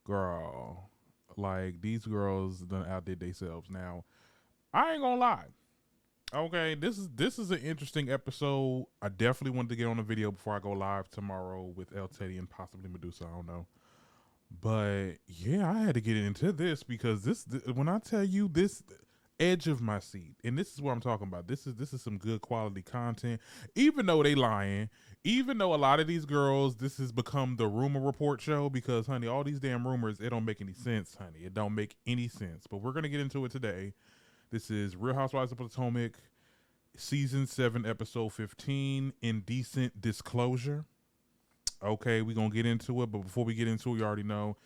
girl, like these girls done outdid themselves. Now, I ain't gonna lie. Okay, this is an interesting episode. I definitely wanted to get on a video before I go live tomorrow with El Teddy and possibly Medusa. I don't know, but yeah, I had to get into this because when I tell you this edge of my seat, and this is what I'm talking about. This is some good quality content. Even though they lying, even though a lot of these girls, this has become the rumor report show because, honey, all these damn rumors, it don't make any sense, honey. It don't make any sense. But we're gonna get into it today. This is Real Housewives of Potomac, season 7, episode 15, Indecent Disclosure. Okay, we're gonna get into it, but before we get into it, you already know,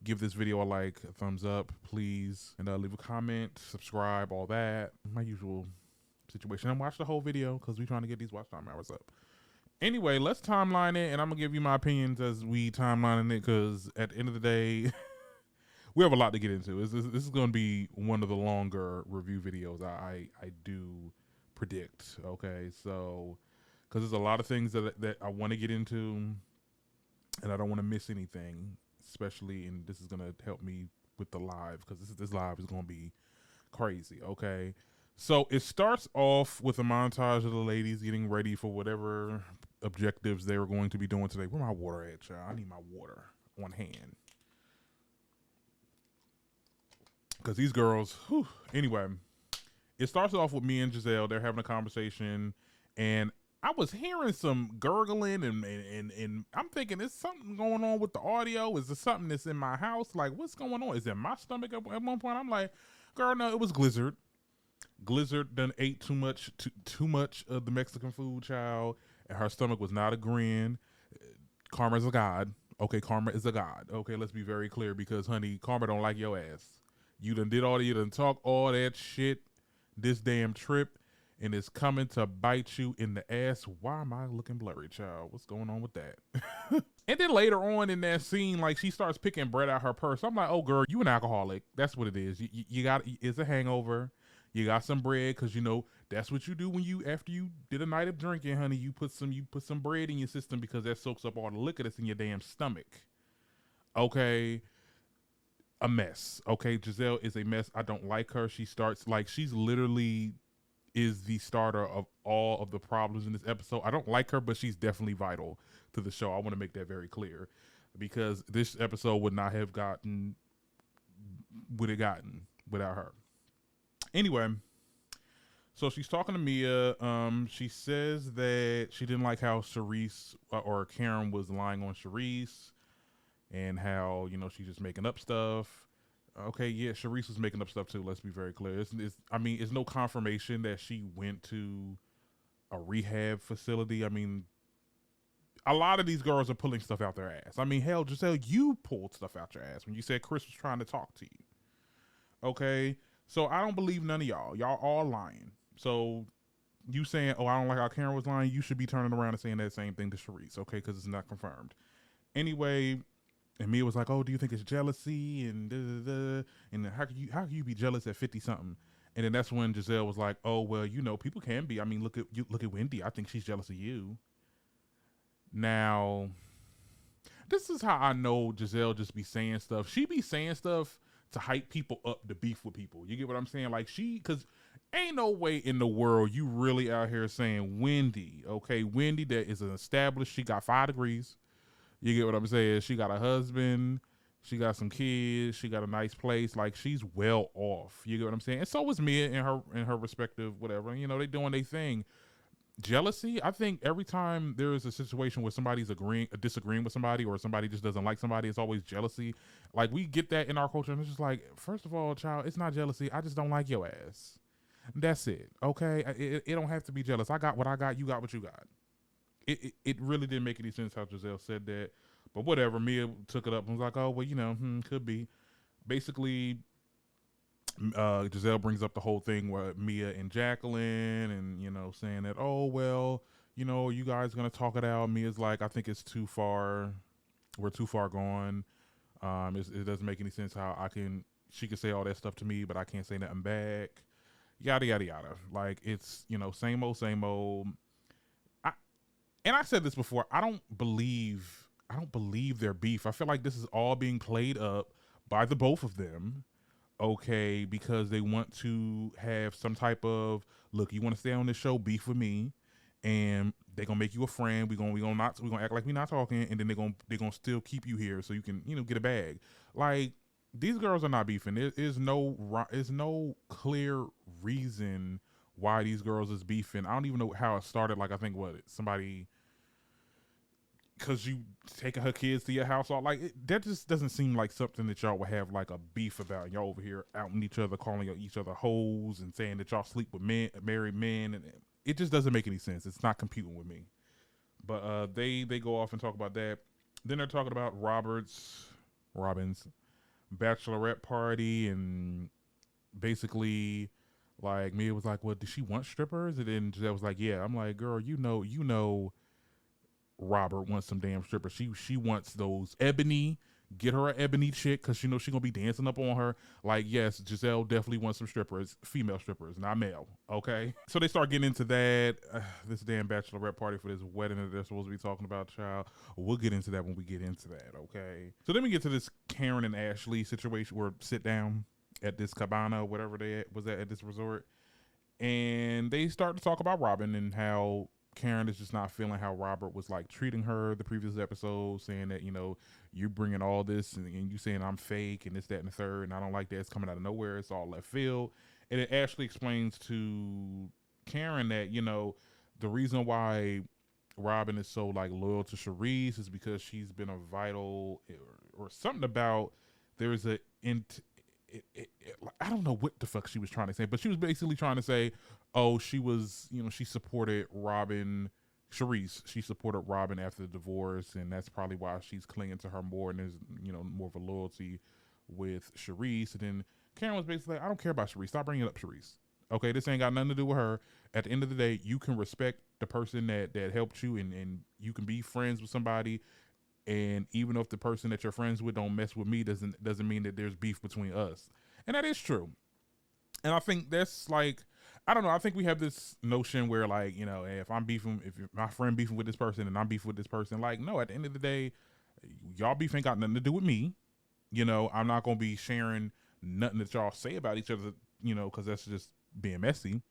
give this video a like, a thumbs up, please, and leave a comment, subscribe, all that. My usual situation. And watch the whole video because we're trying to get these watch time hours up. Anyway, let's timeline it, and I'm gonna give you my opinions as we timelining it because at the end of the day, we have a lot to get into. This is going to be one of the longer review videos I do predict. Okay, so because there's a lot of things that I want to get into, and I don't want to miss anything, especially, and this is going to help me with the live because this live is going to be crazy. Okay, so it starts off with a montage of the ladies getting ready for whatever objectives they were going to be doing today. Where my water at, child? I need my water on hand. Because these girls, whew. Anyway, it starts off with me and Giselle. They're having a conversation, and I was hearing some gurgling, and I'm thinking, is something going on with the audio? Is there something that's in my house? Like, what's going on? Is it my stomach at one point? I'm like, girl, no, it was Glizzard. Glizzard done ate too much of the Mexican food, child, and her stomach was not agreeing. Karma's a god. Okay, karma is a god. Okay, let's be very clear because, honey, karma don't like your ass. You done talk all that shit this damn trip, and it's coming to bite you in the ass. Why am I looking blurry, child? What's going on with that? And then later on in that scene, like, she starts picking bread out her purse. I'm like, oh, girl, you an alcoholic. That's what it is. You got, it's a hangover. You got some bread because, you know, that's what you do when after you did a night of drinking, honey, you put some bread in your system because that soaks up all the liquor that's in your damn stomach. Okay. A mess. Okay, Giselle is a mess. I don't like her. She's literally is the starter of all of the problems in this episode. I don't like her, but she's definitely vital to the show. I want to make that very clear because this episode would not have gotten without her. Anyway, so she's talking to Mia. She says that she didn't like how Charisse or Karen was lying on Charisse, and how, you know, she's just making up stuff. Okay, yeah, Charisse was making up stuff too. Let's be very clear. It's no confirmation that she went to a rehab facility. I mean, a lot of these girls are pulling stuff out their ass. I mean, hell, Giselle, you pulled stuff out your ass when you said Chris was trying to talk to you. Okay, so I don't believe none of y'all. Y'all all lying. So you saying, oh, I don't like how Karen was lying, you should be turning around and saying that same thing to Charisse, okay, because it's not confirmed. Anyway, and Mia was like, "Oh, do you think it's jealousy?" And and how can you be jealous at 50 something? And then that's when Giselle was like, "Oh, well, you know, people can be. I mean, look at Wendy. I think she's jealous of you." Now, this is how I know Giselle just be saying stuff. She be saying stuff to hype people up to beef with people. You get what I'm saying? Like, because ain't no way in the world you really out here saying Wendy, okay, Wendy that is an established. She got 5 degrees. You get what I'm saying? She got a husband, she got some kids, she got a nice place. Like, she's well off. You get what I'm saying? And so is Mia in her respective whatever. You know, they doing their thing. Jealousy, I think every time there is a situation where somebody's disagreeing with somebody, or somebody just doesn't like somebody, it's always jealousy. Like, we get that in our culture, and it's just like, first of all, child, it's not jealousy. I just don't like your ass. That's it. Okay? It don't have to be jealous. I got what I got. You got what you got. It really didn't make any sense how Giselle said that, but whatever. Mia took it up and was like, oh, well, you know, could be. Basically, Giselle brings up the whole thing with Mia and Jacqueline, and, you know, saying that, oh, well, you know, you guys gonna talk it out. Mia's like, I think it's too far. We're too far gone. It doesn't make any sense how she could say all that stuff to me, but I can't say nothing back. Yada yada yada. Like, it's, you know, same old, same old. And I said this before, I don't believe I don't believe their beef. I feel like this is all being played up by the both of them, okay, because they want to have some type of look. You want to stay on this show, beef with me, and they're gonna make you a friend. We gonna act like we not talking, and then they're gonna still keep you here so you can get a bag. Like these girls are not beefing. There is no clear reason why these girls is beefing. I don't even know how it started. Like I think somebody because you taking her kids to your house, all like that just doesn't seem like something that y'all would have like a beef about. Y'all over here outing each other, calling each other hoes, and saying that y'all sleep with married men, and it just doesn't make any sense. It's not computing with me. But they go off and talk about that. Then they're talking about Robin's bachelorette party, and basically like Mia was like, well, did she want strippers? And then Giselle was like, yeah. I'm like, girl, you know Robert wants some damn strippers. She wants those ebony. Get her an ebony chick because she knows she's gonna be dancing up on her. Like, yes, Giselle definitely wants some strippers, female strippers, not male. Okay, so they start getting into that. This damn bachelorette party for this wedding that they're supposed to be talking about, child. We'll get into that when we get into that. Okay, so then we get to this Karen and Ashley situation where sit down at this cabana, whatever they was at this resort, and they start to talk about Robin and how Karen is just not feeling how Robert was like treating her the previous episode, saying that, you're bringing all this and you saying I'm fake and this, that, and the third, and I don't like that. It's coming out of nowhere. It's all left field. And it actually explains to Karen that, the reason why Robin is so like loyal to Charisse is because she's been a vital or something about there's a I don't know what the fuck she was trying to say, but she was basically trying to say, oh, she was, she supported Charisse. She supported Robin after the divorce, and that's probably why she's clinging to her more, and there's, more of a loyalty with Charisse. And then Karen was basically like, I don't care about Charisse. Stop bringing up Charisse. Okay, this ain't got nothing to do with her. At the end of the day, you can respect the person that helped you, and you can be friends with somebody. And even if the person that you're friends with don't mess with me, doesn't mean that there's beef between us. And that is true. And I think that's like, I don't know. I think we have this notion where like, hey, if my friend beefing with this person and I'm beefing with this person, like, no, at the end of the day, y'all beef ain't got nothing to do with me. I'm not going to be sharing nothing that y'all say about each other, cause that's just being messy.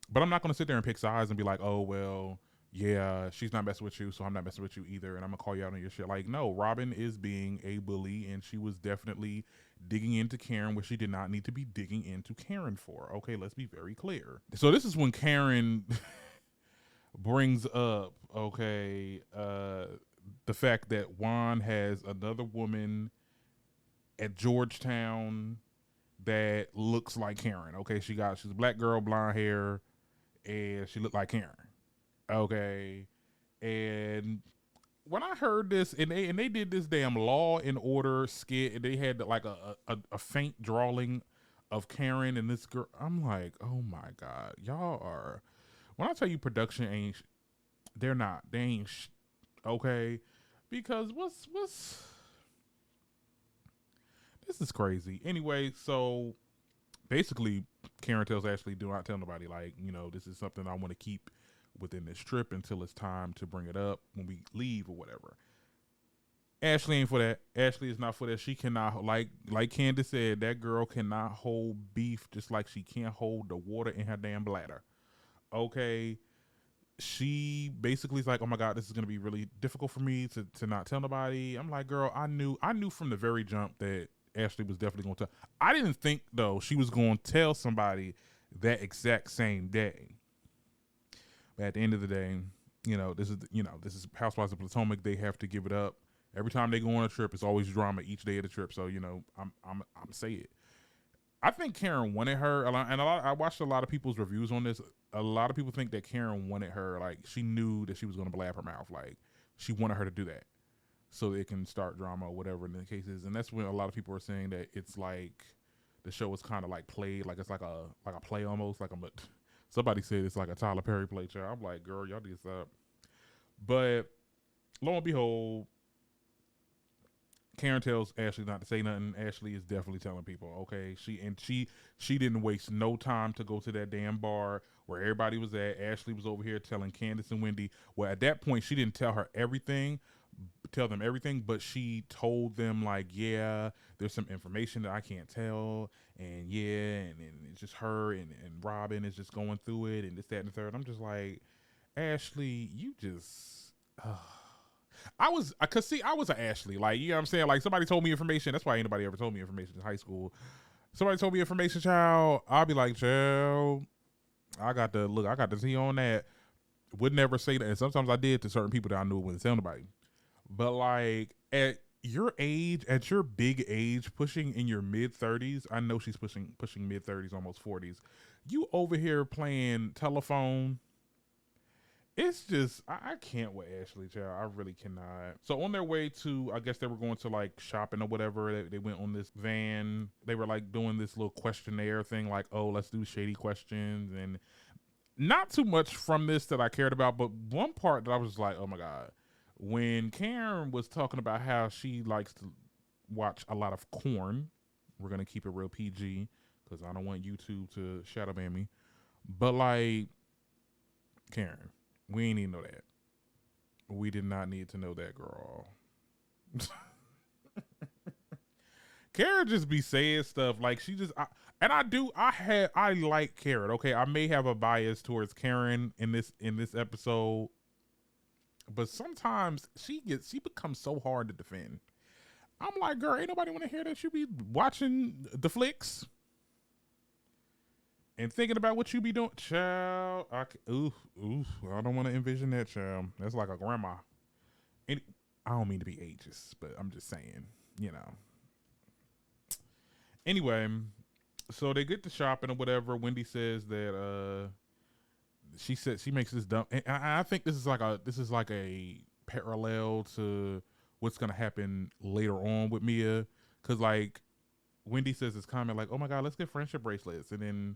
But I'm not going to sit there and pick sides and be like, oh, well, yeah, she's not messing with you, so I'm not messing with you either, and I'm gonna call you out on your shit. Like, no, Robin is being a bully, and she was definitely digging into Karen where she did not need to be digging into Karen for. Okay, let's be very clear. So this is when Karen brings up, okay, the fact that Juan has another woman at Georgetown that looks like Karen. Okay, she's a black girl, blonde hair, and she looked like Karen. Okay, and when I heard this, and they did this damn Law and Order skit, and they had like a faint drawing of Karen and this girl, I'm like, oh my god, y'all are. When I tell you production ain't, they ain't, okay, because what's this is crazy. Anyway, so basically, Karen tells Ashley, do not tell nobody. Like, this is something I want to keep within this trip until it's time to bring it up when we leave or whatever. Ashley ain't for that. Ashley is not for that. She cannot, like Candace said, that girl cannot hold beef just like she can't hold the water in her damn bladder. Okay. She basically is like, oh my God, this is going to be really difficult for me to not tell nobody. I'm like, girl, I knew from the very jump that Ashley was definitely going to tell. I didn't think though she was going to tell somebody that exact same day. But at the end of the day, this is Housewives of Potomac. They have to give it up. Every time they go on a trip, it's always drama each day of the trip. So, I'm say it. I think Karen wanted her, and I watched a lot of people's reviews on this. A lot of people think that Karen wanted her, like she knew that she was going to blab her mouth, like she wanted her to do that, so it can start drama or whatever the case is. And that's when a lot of people are saying that it's like the show is kind of like played, like it's like a play almost, like somebody said it's like a Tyler Perry play. Child. I'm like, girl, y'all did stop. But lo and behold, Karen tells Ashley not to say nothing. Ashley is definitely telling people, okay? She didn't waste no time to go to that damn bar where everybody was at. Ashley was over here telling Candace and Wendy. Well, at that point, she didn't tell her everything, tell them everything, but she told them like, yeah, there's some information that I can't tell, and yeah, and it's just her and Robin is just going through it, and this, that, and the third. I'm just like, Ashley, you just. Cause see, I was an Ashley, like, you know what I'm saying? Like, somebody told me information. That's why ain't nobody ever told me information in high school. Somebody told me information, child. I'll be like, child, I got the tea on that. Would never say that. And sometimes I did to certain people that I knew wouldn't tell nobody. But like at your age, at your big age, pushing in your mid 30s, I know she's pushing mid 30s, almost 40s. You over here playing telephone. It's just, I can't with Ashley, child. I really cannot. So on their way to, I guess they were going to like shopping or whatever. They went on this van. They were like doing this little questionnaire thing, like, oh, let's do shady questions. And not too much from this that I cared about, but one part that I was like, oh my God. When Karen was talking about how she likes to watch a lot of corn, we're going to keep it real PG because I don't want YouTube to shadow ban me. But like, Karen, we ain't need to know that. We did not need to know that, girl. Karen just be saying stuff like she just, I like Karen. Okay, I may have a bias towards Karen in this episode, but sometimes she becomes so hard to defend. I'm like, girl, ain't nobody want to hear that you be watching the flicks and thinking about what you be doing, child. I don't want to envision that, child. That's like a grandma. And I don't mean to be ageist, but I'm just saying, you know. Anyway, so they get to shopping or whatever. Wendy says that she said she makes this dumb, and I think this is like a parallel to what's gonna happen later on with Mia, because like Wendy says this comment like, oh my God, let's get friendship bracelets, and then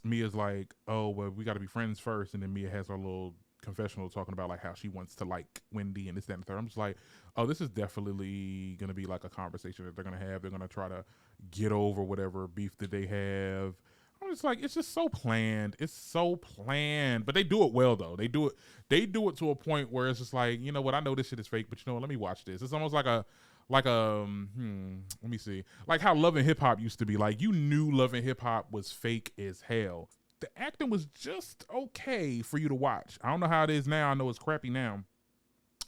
Mia's like, oh well, we got to be friends first, and then Mia has her little confessional talking about like how she wants to like Wendy and this, that, and the third. I'm just like, oh, this is definitely gonna be like a conversation that they're gonna have. They're gonna try to get over whatever beef that they have. I'm just like, it's just so planned. It's so planned, but they do it well though. They do it to a point where it's just like, you know what? I know this shit is fake, but you know what? Let me watch this. It's almost like let me see, like how Love and Hip Hop used to be. Like you knew Love and Hip Hop was fake as hell. The acting was just okay for you to watch. I don't know how it is now. I know it's crappy now,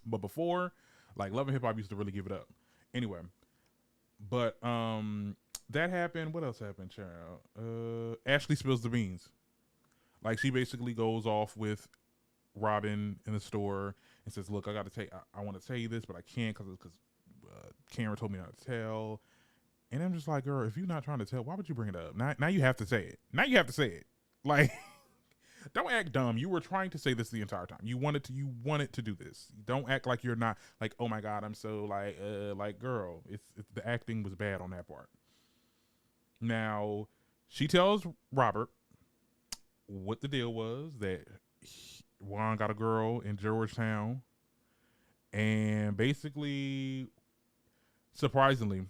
but before, like Love and Hip Hop used to really give it up. Anyway, but that happened. What else happened, child? Ashley spills the beans. Like she basically goes off with Robin in the store and says, "Look, I want to tell you this, but I can't because Karen told me not to tell." And I'm just like, girl, if you're not trying to tell, why would you bring it up? Now you have to say it. Now you have to say it. Like, don't act dumb. You were trying to say this the entire time. You wanted to do this. Don't act like you're not, like, oh my God, I'm so like, girl, it's the acting was bad on that part. Now, she tells Robert what the deal was, that Juan got a girl in Georgetown, and basically, surprisingly,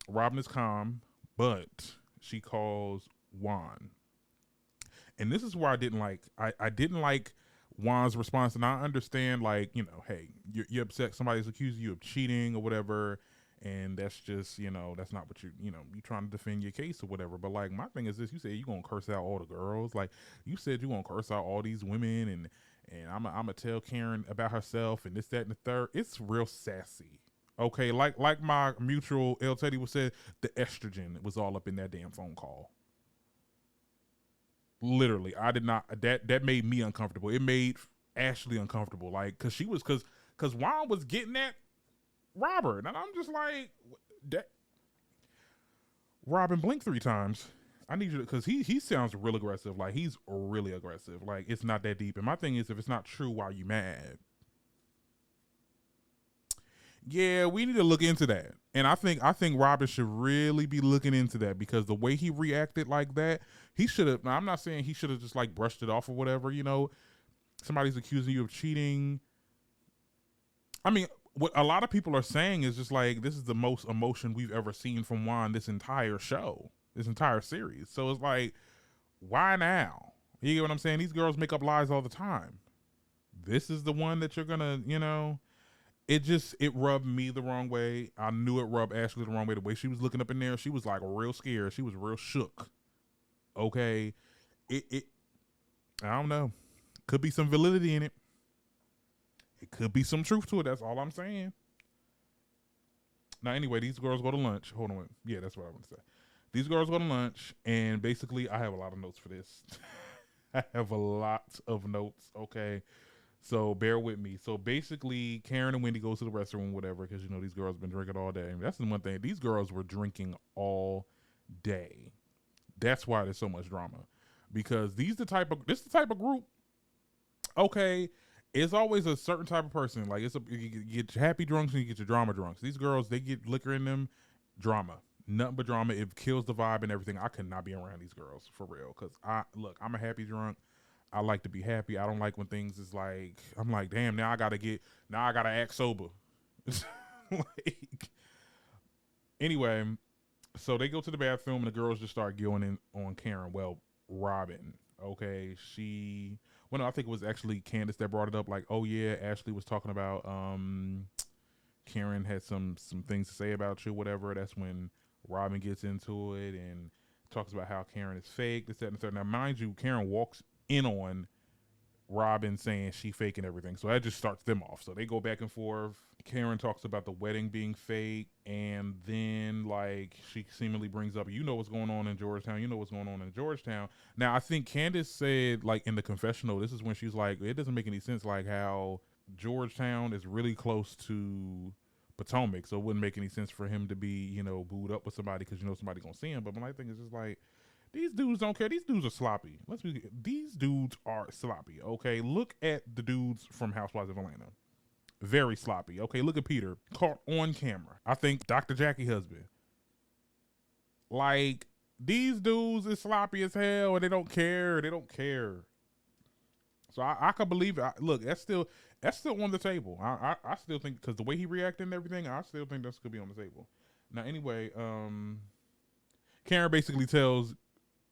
Robin is calm, but she calls Juan. And this is where I didn't like Juan's response. And I understand, like, you know, hey, you're upset somebody's accusing you of cheating or whatever, and that's just, you know, that's not what you're trying to defend your case or whatever. But like, my thing is this: you said you're gonna curse out all the girls, like you said you're gonna curse out all these women, and I'm gonna tell Karen about herself and this, that, and the third. It's real sassy. Okay, like my mutual El Teddy was said, the estrogen was all up in that damn phone call. Literally, I did not. That made me uncomfortable. It made Ashley uncomfortable, like because Juan was getting at Robert, and I'm just like, that. Robin, blink 3 times. I need you to, because he sounds real aggressive. Like he's really aggressive. Like it's not that deep. And my thing is, if it's not true, why are you mad? Yeah, we need to look into that. And I think Robin should really be looking into that, because the way he reacted like that, he should have. I'm not saying he should have just like brushed it off or whatever. You know, somebody's accusing you of cheating. I mean, what a lot of people are saying is just like, this is the most emotion we've ever seen from Juan this entire show, this entire series. So it's like, why now? You get what I'm saying? These girls make up lies all the time. this is the one that you're gonna, it rubbed me the wrong way. I knew it rubbed Ashley the wrong way. The way she was looking up in there, she was like real scared. She was real shook. Okay. It I don't know. Could be some validity in it. It could be some truth to it. That's all I'm saying. Now, anyway, these girls go to lunch. Hold on. Yeah, that's what I want to say. These girls go to lunch, and basically, I have a lot of notes for this. I have a lot of notes. Okay. So bear with me. So basically, Karen and Wendy goes to the restroom, whatever, because these girls have been drinking all day. And that's the one thing. These girls were drinking all day. That's why there's so much drama. Because this is the type of group. Okay, it's always a certain type of person. Like you get your happy drunks and you get your drama drunks. These girls, they get liquor in them, drama. Nothing but drama. It kills the vibe and everything. I could not be around these girls for real. Cause I'm a happy drunk. I like to be happy. I don't like when things is like, I'm like, damn, now I gotta act sober. Like, anyway, so they go to the bathroom and the girls just start going in on Karen. Well, Robin, okay, no, I think it was actually Candace that brought it up. Like, oh yeah, Ashley was talking about Karen had some things to say about you, whatever. That's when Robin gets into it and talks about how Karen is fake, this, that, and the third. Now, mind you, Karen walks in on Robin saying she faking everything. So that just starts them off. So they go back and forth. Karen talks about the wedding being fake, and then like she seemingly brings up, what's going on in Georgetown. You know what's going on in Georgetown. Now I think Candace said like in the confessional, this is when she's like, it doesn't make any sense like how Georgetown is really close to Potomac, so it wouldn't make any sense for him to be, booed up with somebody because somebody gonna see him. But my thing is just like, these dudes don't care. These dudes are sloppy. These dudes are sloppy. Okay, look at the dudes from Housewives of Atlanta. Very sloppy. Okay, look at Peter, caught on camera. I think Dr. Jackie husband. Like, these dudes is sloppy as hell and they don't care. They don't care. So I can believe it. Look, that's still on the table. I still think, because the way he reacted and everything, I still think that's could be on the table. Now, anyway, Karen basically tells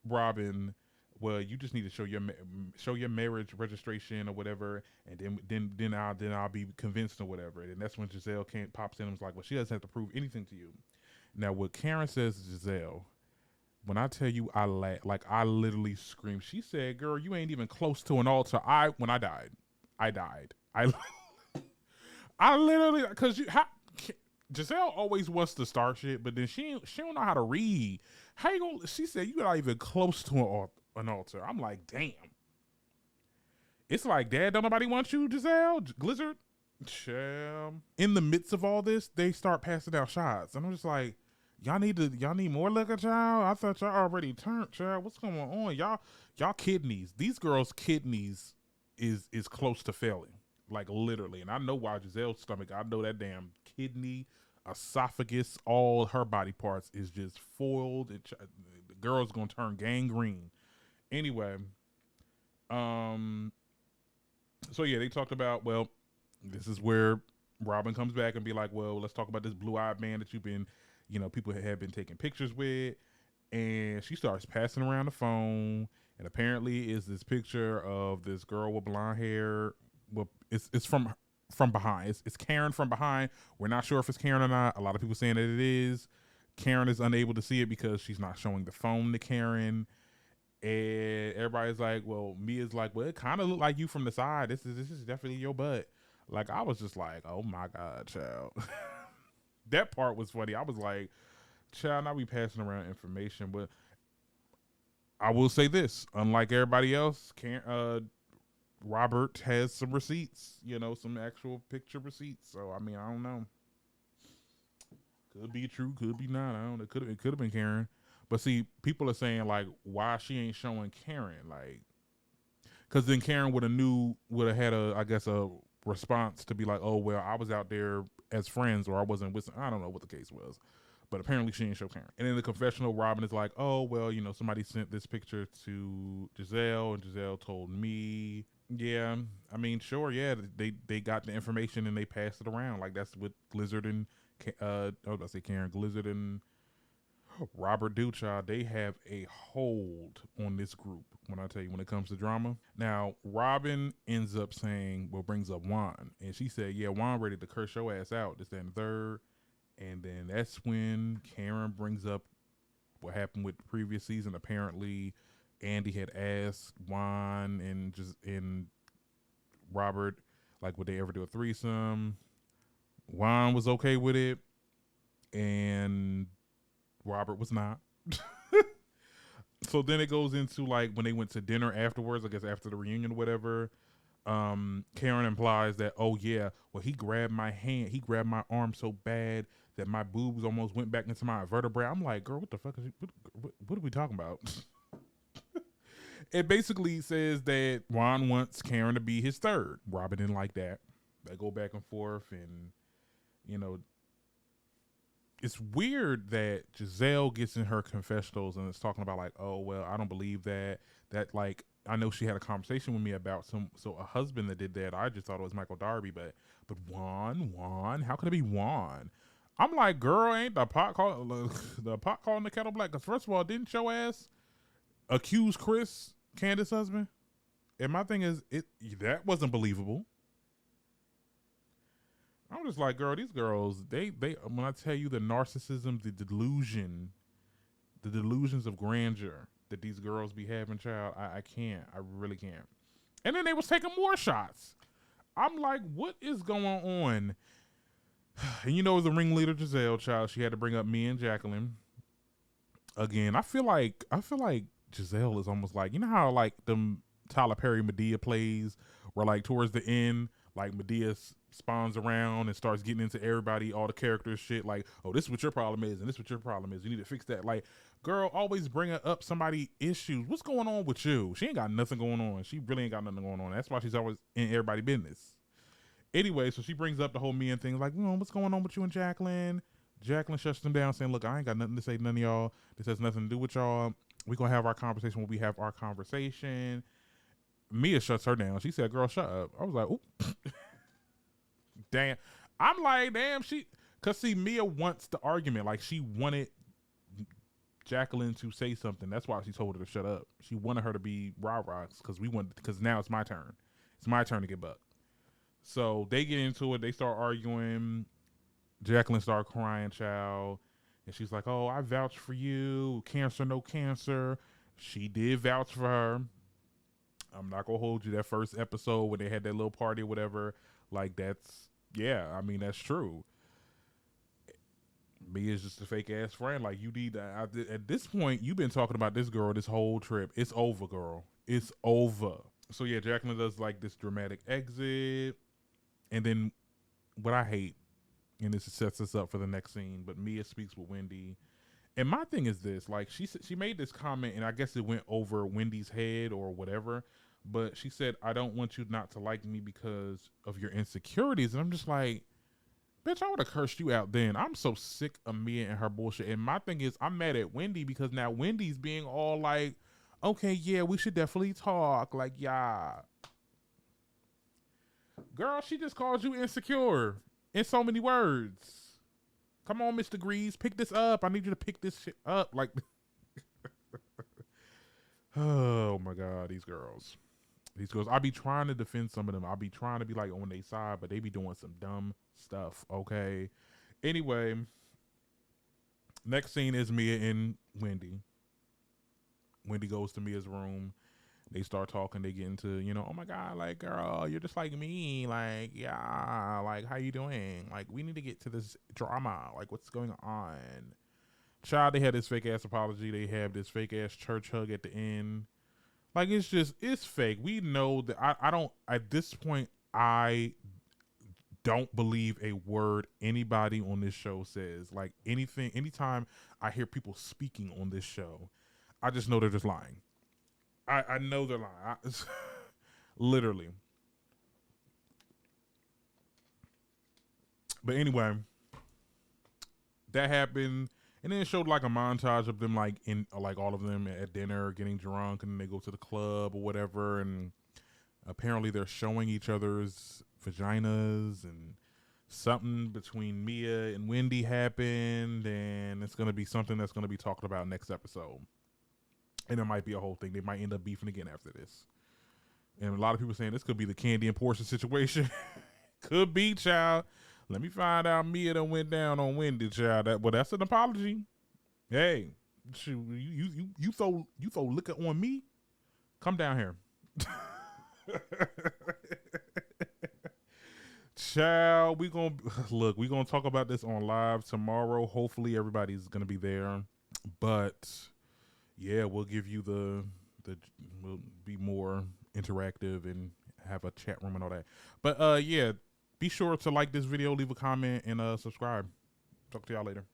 Robin, well, you just need to show your marriage registration or whatever, and then I'll be convinced or whatever. And that's when Giselle pops in and was like, well, she doesn't have to prove anything to you. Now, what Karen says to Giselle, when I tell you I laugh, like I literally screamed. She said, "Girl, you ain't even close to an altar. When I died. I literally, because Giselle always wants to start shit, but then she don't know how to read. How you gonna? She said you're not even close to an altar. I'm like, damn. It's like, Dad, don't nobody want you, Giselle? Glizzard? Child. In the midst of all this, they start passing out shots, and I'm just like, y'all need more liquor, child. I thought y'all already turned, child. What's going on, y'all kidneys? These girls' kidneys is close to failing, like literally. And I know why Giselle's stomach. I know that damn kidney, esophagus, all her body parts is just foiled. The girl's gonna turn gangrene. Anyway, so yeah, they talked about, well, this is where Robin comes back and be like, well, let's talk about this blue-eyed man that you've been, people have been taking pictures with. And she starts passing around the phone, and apparently is this picture of this girl with blonde hair. Well, it's from behind. It's Karen from behind. We're not sure if it's Karen or not. A lot of people saying that it is. Karen is unable to see it because she's not showing the phone to Karen. And everybody's like, well, Mia's like, well, it kind of looked like you from the side. This is definitely your butt. Like, I was just like, oh my God, child. That part was funny. I was like, child, not be passing around information. But I will say this, unlike everybody else, Robert has some receipts, some actual picture receipts. So, I mean, I don't know. Could be true, could be not. I don't know. It could have been Karen. But see, people are saying like, why she ain't showing Karen, like, because then Karen would have had a response to be like, oh well, I was out there as friends, or I wasn't with. I don't know what the case was, but apparently she didn't show Karen. And in the confessional, Robin is like, oh well, somebody sent this picture to Giselle, and Giselle told me. Yeah, I mean, sure, yeah, they got the information and they passed it around. Like that's what Glizzard and Karen, Glizzard and Robert Duchild, they have a hold on this group. When I tell you, when it comes to drama, now Robin ends up saying, well, brings up Juan, and she said, "Yeah, Juan ready to curse your ass out." This, that, and the third, and then that's when Karen brings up what happened with the previous season. Apparently, Andy had asked Juan and Robert, like, would they ever do a threesome? Juan was okay with it, and Robert was not. So then it goes into like when they went to dinner afterwards, I guess after the reunion or whatever. Karen implies that, oh yeah, well, he grabbed my arm so bad that my boobs almost went back into my vertebrae. I'm like, girl, what the fuck what are we talking about? It basically says that Juan wants Karen to be his third. Robin didn't like that. They go back and forth, and you know, it's weird that Giselle gets in her confessionals and is talking about like, oh well, I don't believe that. That, like, I know she had a conversation with me about a husband that did that. I just thought it was Michael Darby, but Juan, how could it be Juan? I'm like, girl, ain't the pot calling the kettle black? Because first of all, didn't your ass accuse Chris, Candace's husband? And my thing is, that wasn't believable. I'm just like, girl, these girls, they when I tell you the narcissism, the delusions of grandeur that these girls be having, child, I can't. I really can't. And then they was taking more shots. I'm like, what is going on? And you know, as the ringleader Giselle, child, she had to bring up me and Jacqueline. Again, I feel like Giselle is almost like, you know how like them Tyler Perry Madea plays where like towards the end, like Madea spawns around and starts getting into everybody, all the characters shit, like, oh, this is what your problem is, and this is what your problem is. You need to fix that. Like, girl, always bringing up somebody issues. What's going on with you? She ain't got nothing going on. She really ain't got nothing going on. That's why she's always in everybody's business. Anyway, so she brings up the whole me and things like, what's going on with you and Jacqueline? Jacqueline shuts them down, saying, look, I ain't got nothing to say to none of y'all. This has nothing to do with y'all. We're going to have our conversation when we have our conversation. Mia shuts her down. She said, girl, shut up. I was like, oop. Damn. I'm like, damn, because see, Mia wants the argument. Like, she wanted Jacqueline to say something. That's why she told her to shut up. She wanted her to be rah-rah because now it's my turn. It's my turn to get bucked. So they get into it. They start arguing. Jacqueline started crying, child. And she's like, oh, I vouch for you. Cancer, no cancer. She did vouch for her. I'm not going to hold you. That first episode when they had that little party or whatever, like that's true. Me is just a fake ass friend. Like, you need to, at this point, you've been talking about this girl this whole trip. It's over, girl. It's over. So yeah, Jacqueline does like this dramatic exit. And then what I hate, and this sets us up for the next scene, but Mia speaks with Wendy. And my thing is this, like, she made this comment, and I guess it went over Wendy's head or whatever, but she said, I don't want you not to like me because of your insecurities. And I'm just like, bitch, I would have cursed you out then. I'm so sick of Mia and her bullshit. And my thing is, I'm mad at Wendy because now Wendy's being all like, okay, yeah, we should definitely talk. Like, yeah. Girl, she just called you insecure in so many words. Come on, Mr. Grease, pick this up. I need you to pick this shit up. Like, oh my God, these girls. I be trying to defend some of them. I be trying to be like on their side, but they be doing some dumb stuff, okay? Anyway, next scene is Mia and Wendy. Wendy goes to Mia's room. They start talking. They get into, oh my God, like, girl, you're just like me. Like, yeah, like, how you doing? Like, we need to get to this drama. Like, what's going on? Child, they had this fake ass apology. They have this fake ass church hug at the end. Like, it's fake. We know that at this point, I don't believe a word anybody on this show says. Like, anytime I hear people speaking on this show, I just know they're just lying. I know they're lying. Literally. But anyway, that happened. And then it showed like a montage of them like in like all of them at dinner getting drunk, and then they go to the club or whatever, and apparently they're showing each other's vaginas and something between Mia and Wendy happened, and it's gonna be something that's gonna be talked about next episode. And it might be a whole thing. They might end up beefing again after this. And a lot of people saying this could be the Candy and Portia situation. Could be, child. Let me find out Mia done went down on Wendy, child. That's an apology. Hey, shoot, you throw liquor on me? Come down here. Child, we gonna talk about this on live tomorrow. Hopefully everybody's gonna be there. But yeah, we'll give you we'll be more interactive and have a chat room and all that. But yeah, be sure to like this video, leave a comment, and subscribe. Talk to y'all later.